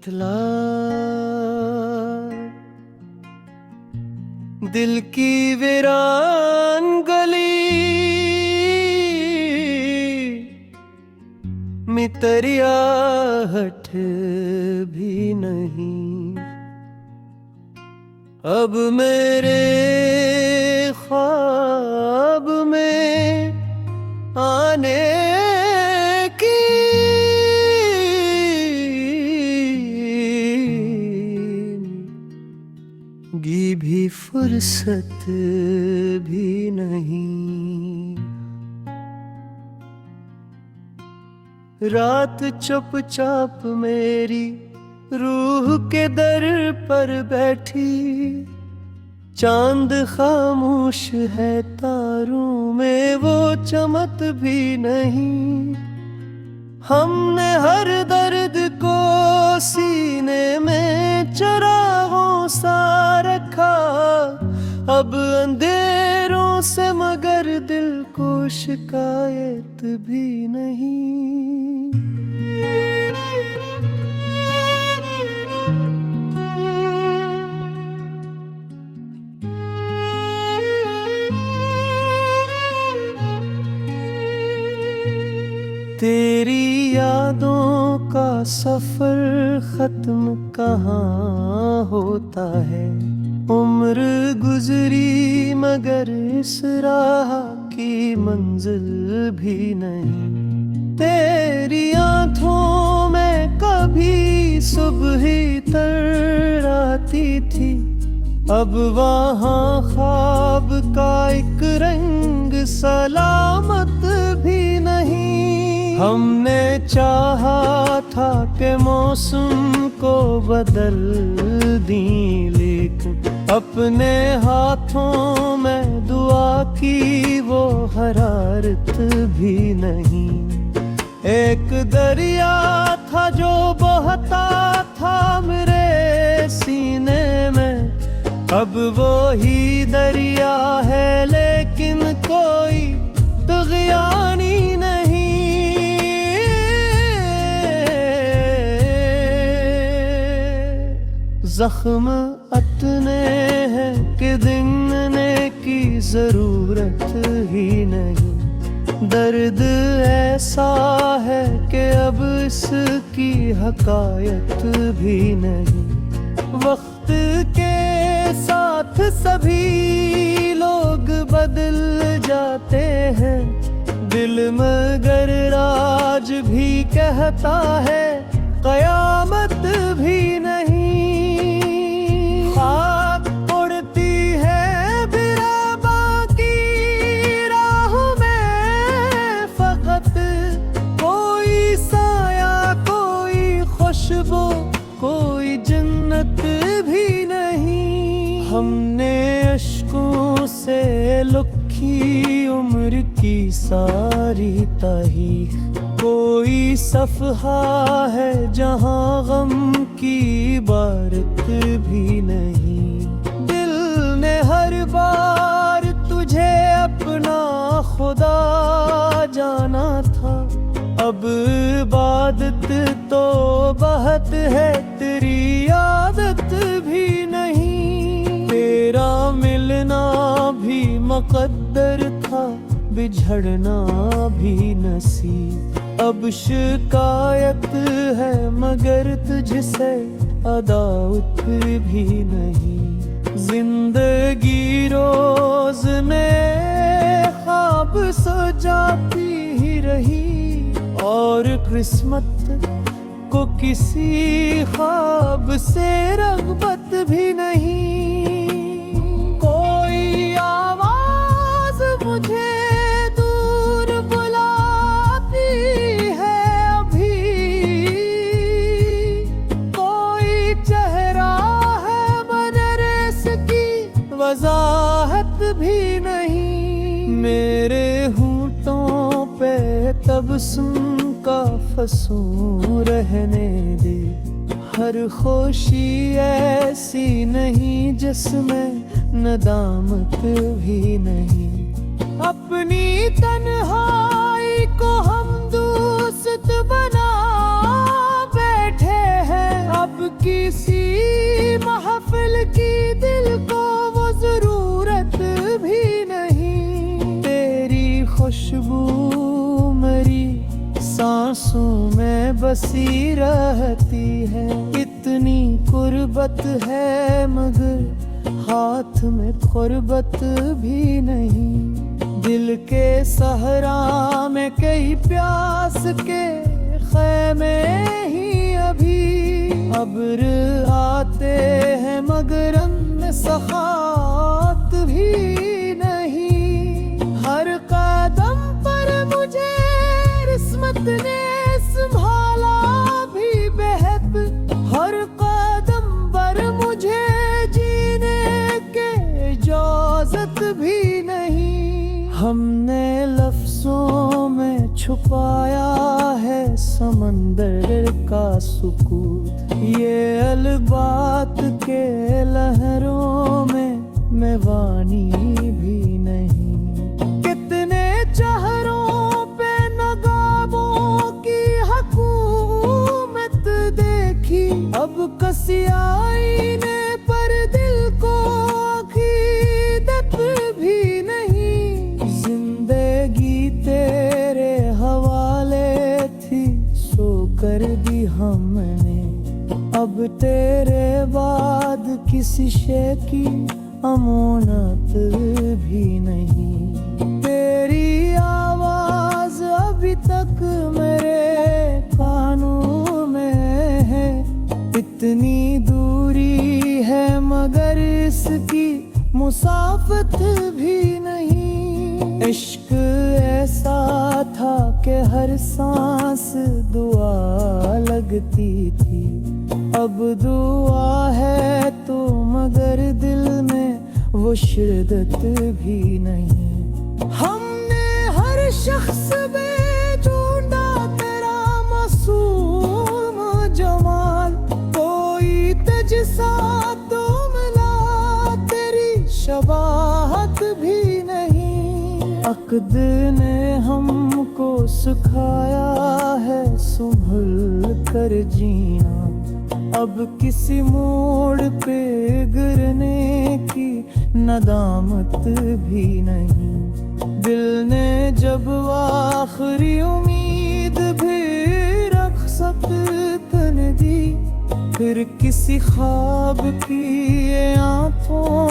बतला दिल की वीरान गली में तरियाहट भी नहीं। अब मेरे ख्वाब में आने की भी फुर्सत भी नहीं। रात चुपचाप मेरी रूह के दर पर बैठी, चांद खामोश है तारों में वो चमक भी नहीं। हमने हर दर्द को सीने में चरागों सा रखा, अब अंधेरों से मगर दिल को शिकायत भी नहीं। तेरी यादों का सफर खत्म कहाँ होता है। उम्र गुजरी मगर इस राह की मंजिल भी नहीं। तेरी आँखों में कभी सुबह तर आती थी, अब वहाँ ख्वाब का एक रंग सलामत भी नहीं। हमने चाहा था कि मौसम को बदल दी, लेकिन अपने हाथों में दुआ की वो हरारत भी नहीं। एक दरिया था जो बहता था मेरे सीने में, अब वो ही दरिया है लेकिन कोई तुग़यानी नहीं। जख्म अतने हैं कि दिखने की जरूरत ही नहीं। दर्द ऐसा है कि अब इसकी हकायत भी नहीं। वक्त के साथ सभी लोग बदल जाते हैं, दिल मगर आज भी कहता है कयामत भी नहीं। ख्वाब उड़ती है बिराबा की राह में, फकत कोई साया कोई खुशबू कोई जन्नत भी नहीं। हमने अश्कों से लुखी उम्र की सारी तारीख, कोई सफ़हा है जहाँ गम की इबारत भी नहीं। दिल ने हर बार तुझे अपना खुदा जाना था, अब इबादत तो बात है तेरी आदत भी नहीं। तेरा मिलना भी मुक़द्दर था, बिछड़ना भी नसीब। अब शिकायत है मगर तुझसे अदावत भी नहीं। जिंदगी रोज में ख्वाब सो जाती ही रही, और किस्मत को किसी ख्वाब से रग़बत भी नहीं। कोई आवाज मुझे वज़ाहत भी नहीं। मेरे होंठों पे तबस्सुम का फसूं रहने दे। हर खुशी ऐसी नहीं जिसमें नदामत भी नहीं। अपनी तन्हाई को हम दोस्त बना बैठे हैं, अब बसी रहती है। इतनी कुर्बत है मगर हाथ में कुर्बत भी नहीं। दिल के सहरा में कई प्यास के खैमे ही अभी। अब्र आते हैं मगर अन्न सखात भी नहीं। हर कदम पर मुझे किस्मत ने संभाला भी बेहद। हर कदम पर मुझे जीने के इजाजत भी नहीं। हमने लफ्जों में छुपाया है समंदर का सुकून। ये अलबात के लहरों में मैं वानी भी नहीं। कितने चेहरों पे नगाबों की हुकूमत देखी। अब कसी आईने पर दिल को अकीदत भी नहीं। जिंदगी तेरे हवाले थी सो कर दी हमने। अब तेरे बाद किसी शे की अमानत भी नहीं। तेरी आवाज अभी तक मेरे कानों में है। इतनी दूरी है मगर इसकी मुसाफत भी नहीं। इश्क ऐसा था कि हर सांस दुआ लगती थी। अब दुआ है तो मगर दिल में वो शिद्दत भी नहीं। हमने हर शख्स में ढूंढा तेरा मासूम जमाल। कोई तुझसा तो मिला तेरी शबाहत भी नहीं। अक़द ने हमको सिखाया है संभल कर जीना। अब किसी मोड़ पे गिरने की नदामत भी नहीं। दिल ने जब आखिरी उम्मीद भी रख सकन दी। फिर किसी ख्वाब की ये आँखों